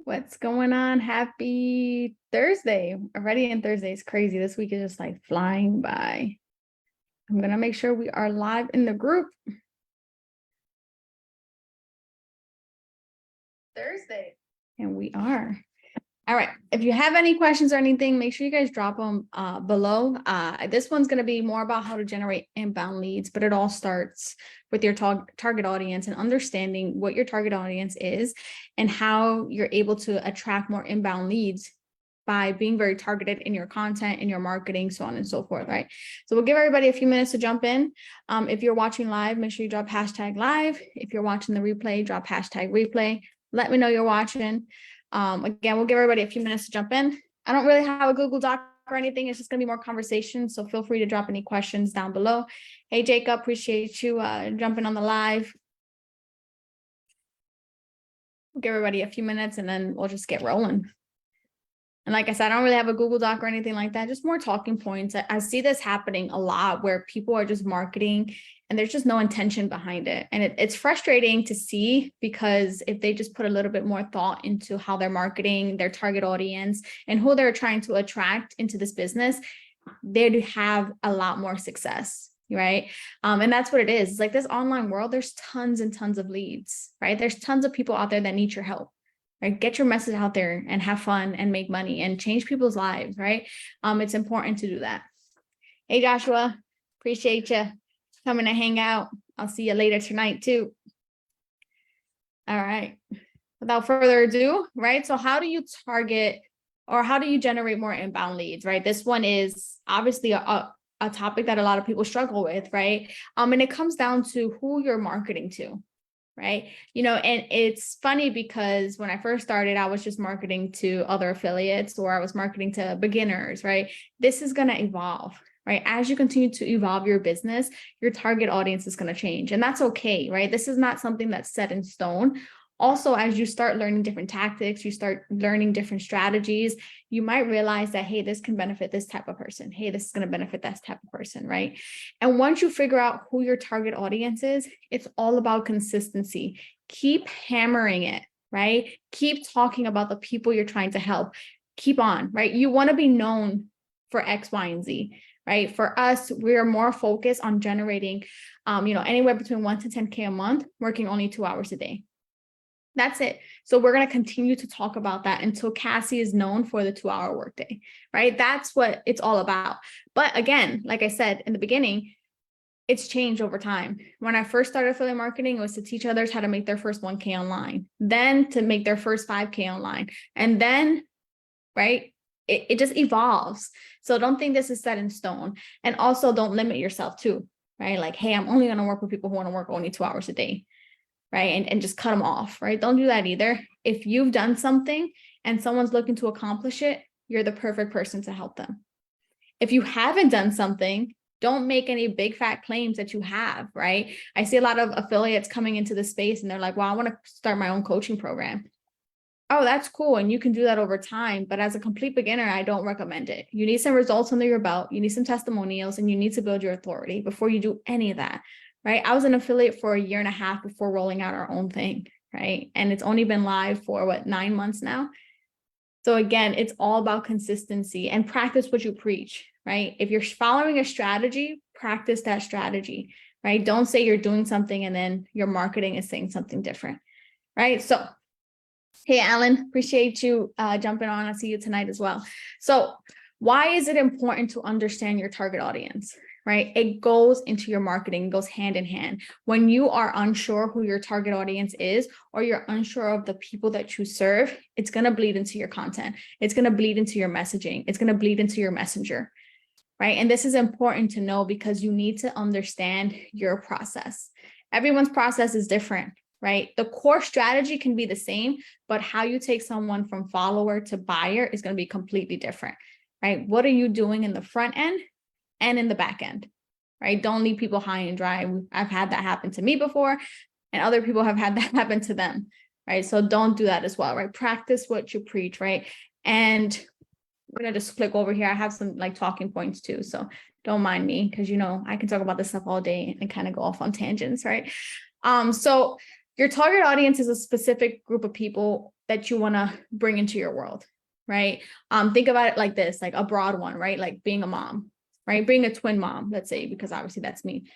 What's going on? Happy Thursday. Already in Thursday. It's crazy. This week is just like flying by. I'm going to make sure we are live in the group. Thursday. And we are. All right. If you have any questions or anything, make sure you guys drop them below. This one's going to be more about how to generate inbound leads, but it all starts with your target audience and understanding what your target audience is and how you're able to attract more inbound leads by being very targeted in your content, in your marketing, so on and so forth, right? So we'll give everybody a few minutes to jump in. If you're watching live, make sure you drop hashtag live. If you're watching the replay, drop hashtag replay. Let me know you're watching. Again, we'll give everybody a few minutes to jump in. I don't really have a Google Doc or anything. It's just going to be more conversation. So feel free to drop any questions down below. Hey, Jacob, appreciate you jumping on the live. We'll give everybody a few minutes and then we'll just get rolling. And like I said, I don't really have a Google Doc or anything like that, just more talking points. I see this happening a lot where people are just marketing and there's just no intention behind it. And it's frustrating to see because if they just put a little bit more thought into how they're marketing, their target audience, and who they're trying to attract into this business, they'd have a lot more success, right? And that's what it is. It's like this online world, there's tons and tons of leads, right? There's tons of people out there that need your help. Right? Get your message out there and have fun and make money and change people's lives, right? It's important to do that. Hey, Joshua, appreciate you coming to hang out. I'll see you later tonight too. All right. Without further ado, right? So how do you target or how do you generate more inbound leads, right? This one is obviously a topic that a lot of people struggle with, right? And it comes down to who you're marketing to. Right. And it's funny because when I first started, I was just marketing to other affiliates or I was marketing to beginners, right? This is going to evolve, right? As you continue to evolve your business, your target audience is going to change. And that's okay, right? This is not something that's set in stone. Also, as you start learning different tactics, you start learning different strategies, you might realize that, hey, this can benefit this type of person. Hey, this is going to benefit that type of person, right? And once you figure out who your target audience is, it's all about consistency. Keep hammering it, right? Keep talking about the people you're trying to help. Keep on, right? You want to be known for X, Y, and Z, right? For us, we're more focused on generating, anywhere between 1 to 10K a month, working only 2 hours a day. That's it. So we're going to continue to talk about that until Cassie is known for the 2-hour workday, right? That's what it's all about. But again, like I said in the beginning, it's changed over time. When I first started affiliate marketing, it was to teach others how to make their first 1K online, then to make their first 5K online. And then, right, it just evolves. So don't think this is set in stone. And also don't limit yourself too, right? Like, hey, I'm only going to work with people who want to work only 2 hours a day. Right. And just cut them off, right? Don't do that either. If you've done something and someone's looking to accomplish it, you're the perfect person to help them. If you haven't done something, don't make any big fat claims that you have, right? I see a lot of affiliates coming into the space and they're like, well, I want to start my own coaching program. Oh, that's cool. And you can do that over time. But as a complete beginner, I don't recommend it. You need some results under your belt. You need some testimonials and you need to build your authority before you do any of that. Right? I was an affiliate for 1.5 years before rolling out our own thing, right? And it's only been live for 9 months now. So again, it's all about consistency and practice what you preach, right? If you're following a strategy, practice that strategy, right? Don't say you're doing something and then your marketing is saying something different, right? So, hey, Alan, appreciate you jumping on. I'll see you tonight as well. So why is it important to understand your target audience? Right? It goes into your marketing, goes hand in hand. When you are unsure who your target audience is, or you're unsure of the people that you serve, it's going to bleed into your content. It's going to bleed into your messaging. It's going to bleed into your messenger, right? And this is important to know because you need to understand your process. Everyone's process is different, right? The core strategy can be the same, but how you take someone from follower to buyer is going to be completely different, right? What are you doing in the front end and in the back end, right? Don't leave people high and dry. I've had that happen to me before, and other people have had that happen to them, right? So don't do that as well, right? Practice what you preach, right? And I'm going to just click over here. I have some talking points too. So don't mind me because, I can talk about this stuff all day and kind of go off on tangents, right? So your target audience is a specific group of people that you want to bring into your world, right? Think about it like this, like a broad one, right? Like being a mom, right? Being a twin mom, let's say, because obviously that's me.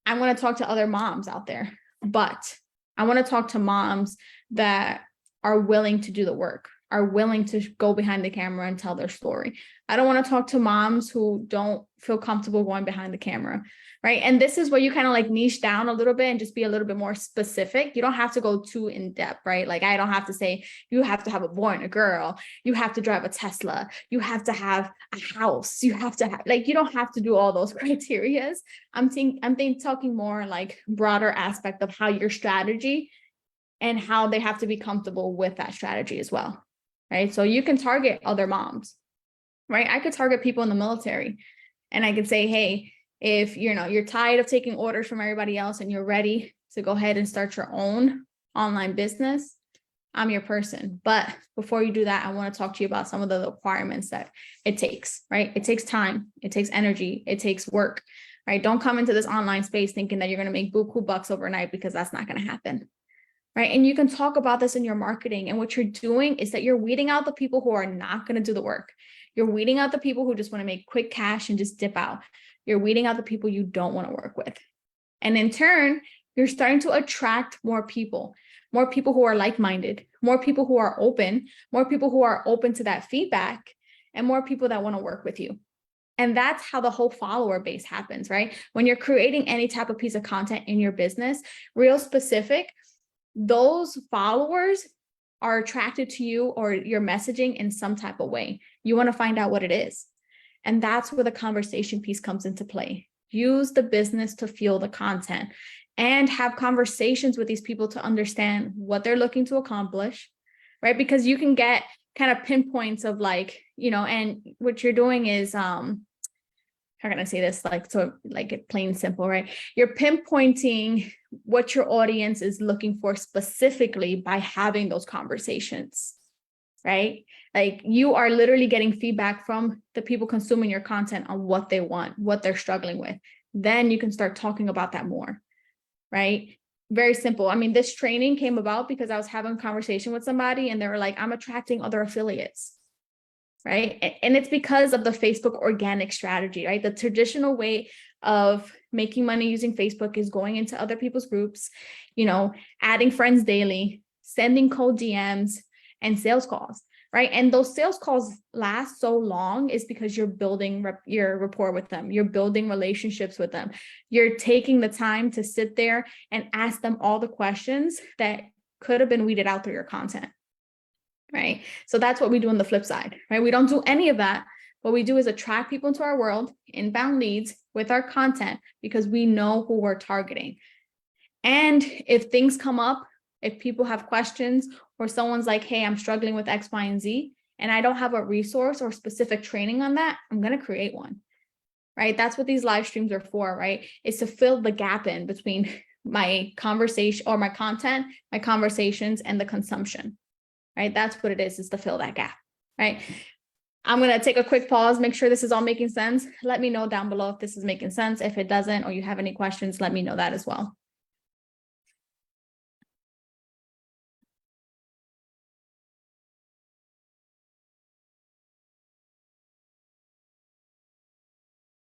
I want to talk to other moms out there, but I want to talk to moms that are willing to do the work, are willing to go behind the camera and tell their story. I don't want to talk to moms who don't feel comfortable going behind the camera, right? And this is where you kind of like niche down a little bit and just be a little bit more specific. You don't have to go too in depth, right? Like I don't have to say you have to have a boy and a girl, you have to drive a Tesla, you have to have a house, you have to have, like, you don't have to do all those criterias. I'm talking more like broader aspect of how your strategy and how they have to be comfortable with that strategy as well, right? So you can target other moms, right? I could target people in the military and I could say, hey, if you're tired of taking orders from everybody else and you're ready to go ahead and start your own online business, I'm your person. But before you do that, I want to talk to you about some of the requirements that it takes, right? It takes time, it takes energy, it takes work, right? Don't come into this online space thinking that you're going to make buku bucks overnight, because that's not going to happen. Right. And you can talk about this in your marketing. And what you're doing is that you're weeding out the people who are not going to do the work. You're weeding out the people who just want to make quick cash and just dip out. You're weeding out the people you don't want to work with. And in turn, you're starting to attract more people who are like-minded, more people who are open to that feedback, and more people that want to work with you. And that's how the whole follower base happens, right? When you're creating any type of piece of content in your business, real specific, those followers are attracted to you or your messaging in some type of way. You want to find out what it is. And that's where the conversation piece comes into play. Use the business to fuel the content and have conversations with these people to understand what they're looking to accomplish, right? Because you can get kind of pinpoints of like, and what you're doing is, how can I say this? Like, so like it plain simple, right? You're pinpointing what your audience is looking for specifically by having those conversations, right? Like you are literally getting feedback from the people consuming your content on what they want, what they're struggling with. Then you can start talking about that more, right? Very simple. I mean, this training came about because I was having a conversation with somebody and they were like, I'm attracting other affiliates. Right. And it's because of the Facebook organic strategy, right? The traditional way of making money using Facebook is going into other people's groups, adding friends daily, sending cold DMs and sales calls, right? And those sales calls last so long is because you're building your rapport with them. You're building relationships with them. You're taking the time to sit there and ask them all the questions that could have been weeded out through your content. Right. So that's what we do on the flip side, right? We don't do any of that. What we do is attract people into our world, inbound leads with our content, because we know who we're targeting. And if things come up, if people have questions or someone's like, hey, I'm struggling with X, Y, and Z, and I don't have a resource or specific training on that, I'm going to create one, right? That's what these live streams are for, right? It's to fill the gap in between my conversation or my content, my conversations, and the consumption. Right? That's what it is to fill that gap, right? I'm going to take a quick pause, make sure this is all making sense. Let me know down below if this is making sense. If it doesn't, or you have any questions, let me know that as well.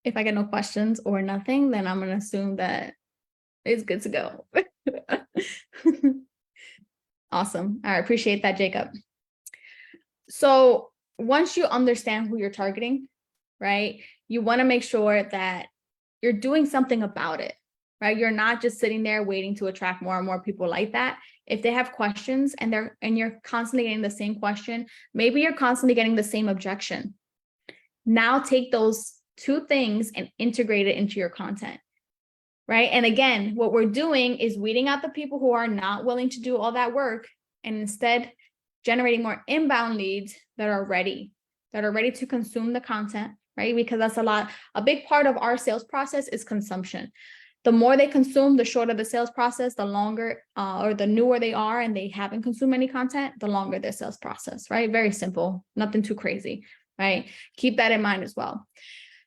If I get no questions or nothing, then I'm going to assume that it's good to go. Awesome. I appreciate that, Jacob. So once you understand who you're targeting, right, you want to make sure that you're doing something about it, right? You're not just sitting there waiting to attract more and more people like that. If they have questions and you're constantly getting the same question, maybe you're constantly getting the same objection. Now take those two things and integrate it into your content, right? And again, what we're doing is weeding out the people who are not willing to do all that work and instead generating more inbound leads that are ready to consume the content, right? Because that's a big part of our sales process is consumption. The more they consume, the shorter the sales process, the longer or the newer they are and they haven't consumed any content, the longer their sales process, right? Very simple, nothing too crazy, right? Keep that in mind as well.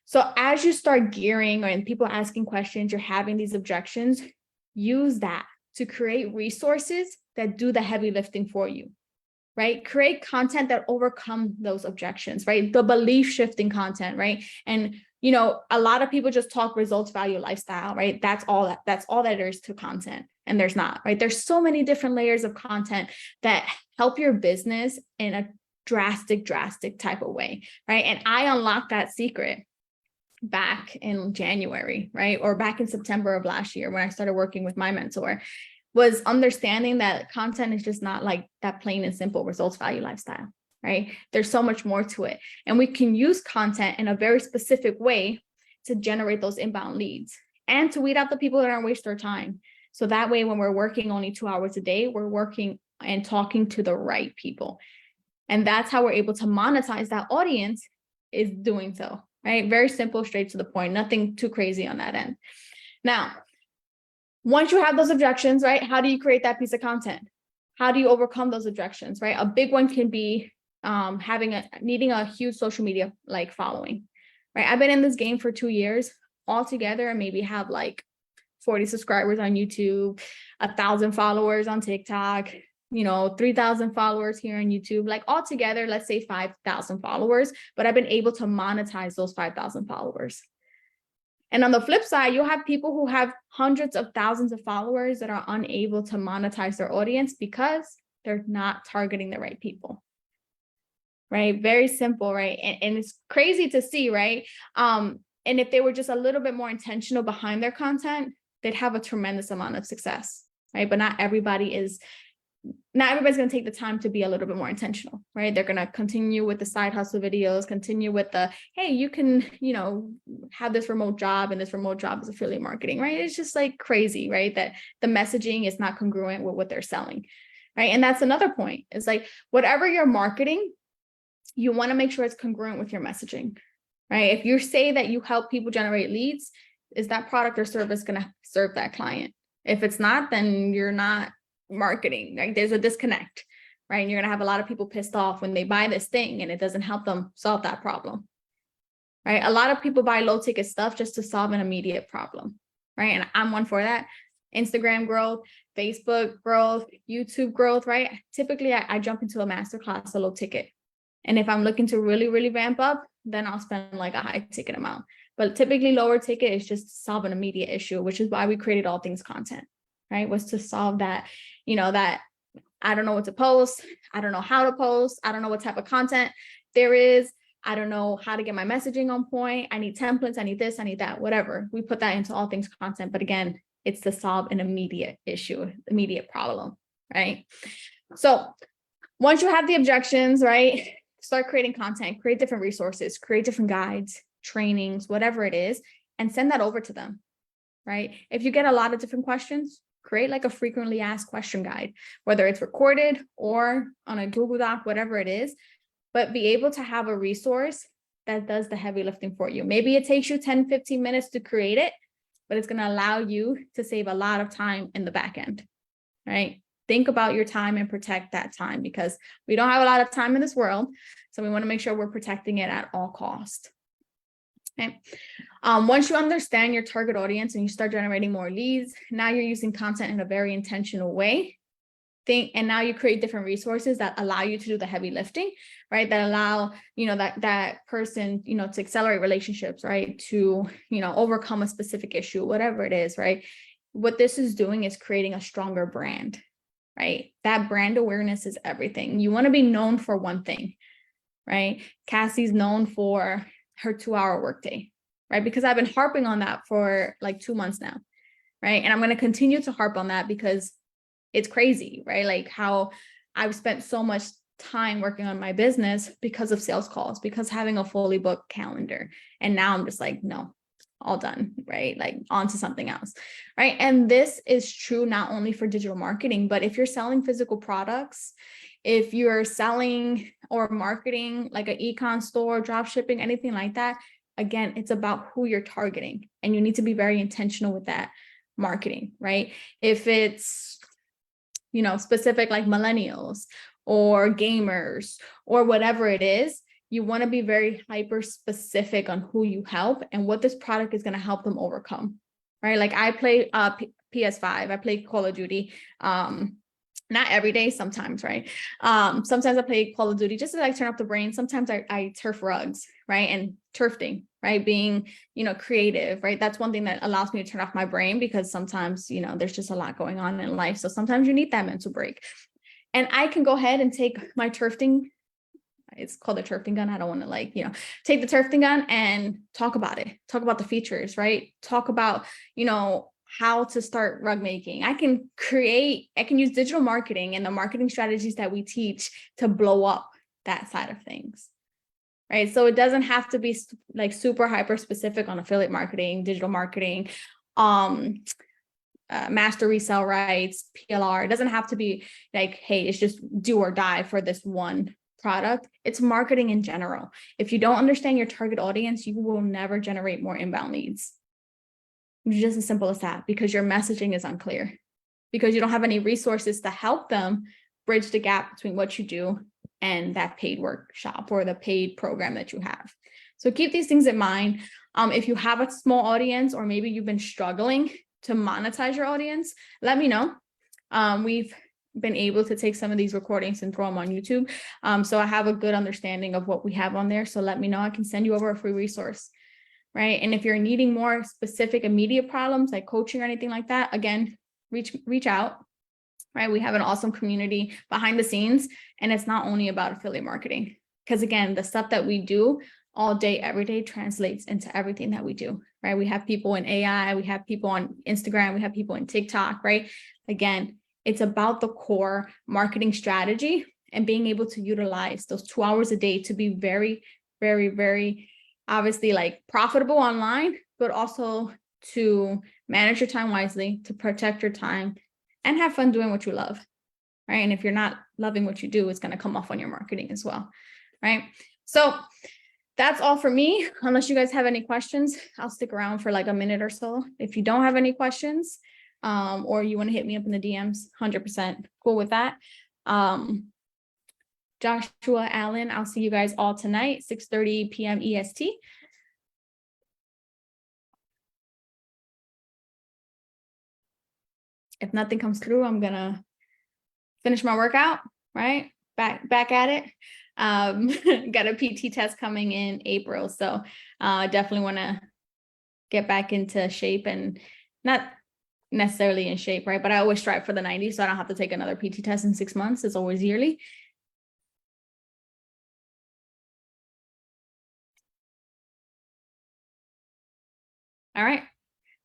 So as you start gearing and people asking questions, you're having these objections, use that to create resources that do the heavy lifting for you. right? Create content that overcome those objections, right? The belief shifting content, right? And a lot of people just talk results, value, lifestyle, right? That's all that there is to content. And there's not, right? There's so many different layers of content that help your business in a drastic type of way, right? And I unlocked that secret back in January, right? Or back in September of last year when I started working with my mentor, was understanding that content is just not like that plain and simple results, value, lifestyle, right? There's so much more to it. And we can use content in a very specific way to generate those inbound leads and to weed out the people that aren't waste their time. So that way, when we're working only 2 hours a day, we're working and talking to the right people. And that's how we're able to monetize that audience, is doing so, right? Very simple, straight to the point, nothing too crazy on that end. Now, once you have those objections, right, how do you create that piece of content? How do you overcome those objections, right? A big one can be needing a huge social media like following, right? I've been in this game for 2 years altogether, and maybe have like 40 subscribers on YouTube, 1,000 followers on TikTok, 3,000 followers here on YouTube, like altogether, let's say 5,000 followers, but I've been able to monetize those 5,000 followers. And on the flip side, you'll have people who have hundreds of thousands of followers that are unable to monetize their audience because they're not targeting the right people, right? Very simple, right? And it's crazy to see, right? And if they were just a little bit more intentional behind their content, they'd have a tremendous amount of success, right? But not everybody's going to take the time to be a little bit more intentional, right? They're going to continue with the side hustle videos, continue with the, hey, you can, have this remote job, and this remote job is affiliate marketing, right? It's just like crazy, right? That the messaging is not congruent with what they're selling, right? And that's another point. It's like, whatever you're marketing, you want to make sure it's congruent with your messaging, right? If you say that you help people generate leads, is that product or service going to serve that client? If it's not, then you're not marketing, right? There's a disconnect, right? And you're going to have a lot of people pissed off when they buy this thing and it doesn't help them solve that problem, right? A lot of people buy low ticket stuff just to solve an immediate problem, right? And I'm one for that. Instagram growth, Facebook growth, YouTube growth, right? Typically, I jump into a masterclass, a low ticket. And if I'm looking to really, really ramp up, then I'll spend like a high ticket amount. But typically lower ticket is just to solve an immediate issue, which is why we created All Things Content, right? Was to solve that, that I don't know what to post. I don't know how to post. I don't know what type of content there is. I don't know how to get my messaging on point. I need templates. I need this. I need that, whatever. We put that into All Things Content. But again, it's to solve an immediate issue, immediate problem, right? So once you have the objections, right, start creating content, create different resources, create different guides, trainings, whatever it is, and send that over to them, right? If you get a lot of different questions, create like a frequently asked question guide, whether it's recorded or on a Google Doc, whatever it is, but be able to have a resource that does the heavy lifting for you. Maybe it takes you 10, 15 minutes to create it, but it's going to allow you to save a lot of time in the back end, right? Think about your time and protect that time, because we don't have a lot of time in this world. So we want to make sure we're protecting it at all costs. Okay. Once you understand your target audience and you start generating more leads, now you're using content in a very intentional way. And now you create different resources that allow you to do the heavy lifting, right? That allow, that person, to accelerate relationships, right? To, overcome a specific issue, whatever it is, right? What this is doing is creating a stronger brand, right? That brand awareness is everything. You want to be known for one thing, right? Cassie's known for her 2-hour workday, right? Because I've been harping on that for like 2 months now, right? And I'm going to continue to harp on that because it's crazy, right? Like how I've spent so much time working on my business because of sales calls, because having a fully booked calendar. And now I'm just like, no, all done, right? Like on to something else, right? And this is true not only for digital marketing, but if you're selling physical products, if you're selling or marketing like an e-com store, drop shipping, anything like that, again, it's about who you're targeting, and you need to be very intentional with that marketing, right? If it's, specific like millennials or gamers or whatever it is, you want to be very hyper specific on who you help and what this product is going to help them overcome, right? Like I play PS5, I play Call of Duty. Not every day, sometimes, right? Sometimes I play Call of Duty just to like turn off the brain. Sometimes I turf rugs, right? And turfing, right? Being, creative, right? That's one thing that allows me to turn off my brain, because sometimes, there's just a lot going on in life. So sometimes you need that mental break. And I can go ahead and take my turfing. It's called a turfing gun. I don't want to take the turfing gun and talk about it, talk about the features, right? Talk about, how to start rug making. I can use digital marketing and the marketing strategies that we teach to blow up that side of things, right? So it doesn't have to be like super hyper specific on affiliate marketing, digital marketing, master resale rights, PLR. It doesn't have to be like, hey, it's just do or die for this one product. It's marketing in general. If you don't understand your target audience, you will never generate more inbound leads. It's just as simple as that, because your messaging is unclear, because you don't have any resources to help them bridge the gap between what you do and that paid workshop or the paid program that you have. So keep these things in mind. If you have a small audience, or maybe you've been struggling to monetize your audience, let me know. We've been able to take some of these recordings and throw them on YouTube. So I have a good understanding of what we have on there. So let me know. I can send you over a free resource. Right. And if you're needing more specific immediate problems like coaching or anything like that, again, reach out. Right. We have an awesome community behind the scenes, and it's not only about affiliate marketing, because again, the stuff that we do all day, every day translates into everything that we do. Right. We have people in AI, we have people on Instagram, we have people in TikTok. Right. Again, it's about the core marketing strategy and being able to utilize those 2 hours a day to be very, very, very obviously like profitable online, but also to manage your time wisely, to protect your time and have fun doing what you love, right? And if you're not loving what you do, it's going to come off on your marketing as well, right? So that's all for me. Unless you guys have any questions, I'll stick around for like a minute or so. If you don't have any questions, or you want to hit me up in the DMs, 100% cool with that. Joshua, Allen, I'll see you guys all tonight, 6:30 p.m. EST. If nothing comes through, I'm gonna finish my workout, right? Back at it. Got a PT test coming in April. So definitely want to get back into shape, and not necessarily in shape, right? But I always strive for the 90, so I don't have to take another PT test in 6 months. It's always yearly. All right.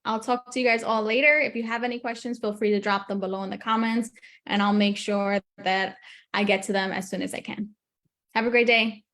I'll talk to you guys all later. If you have any questions, feel free to drop them below in the comments, and I'll make sure that I get to them as soon as I can. Have a great day.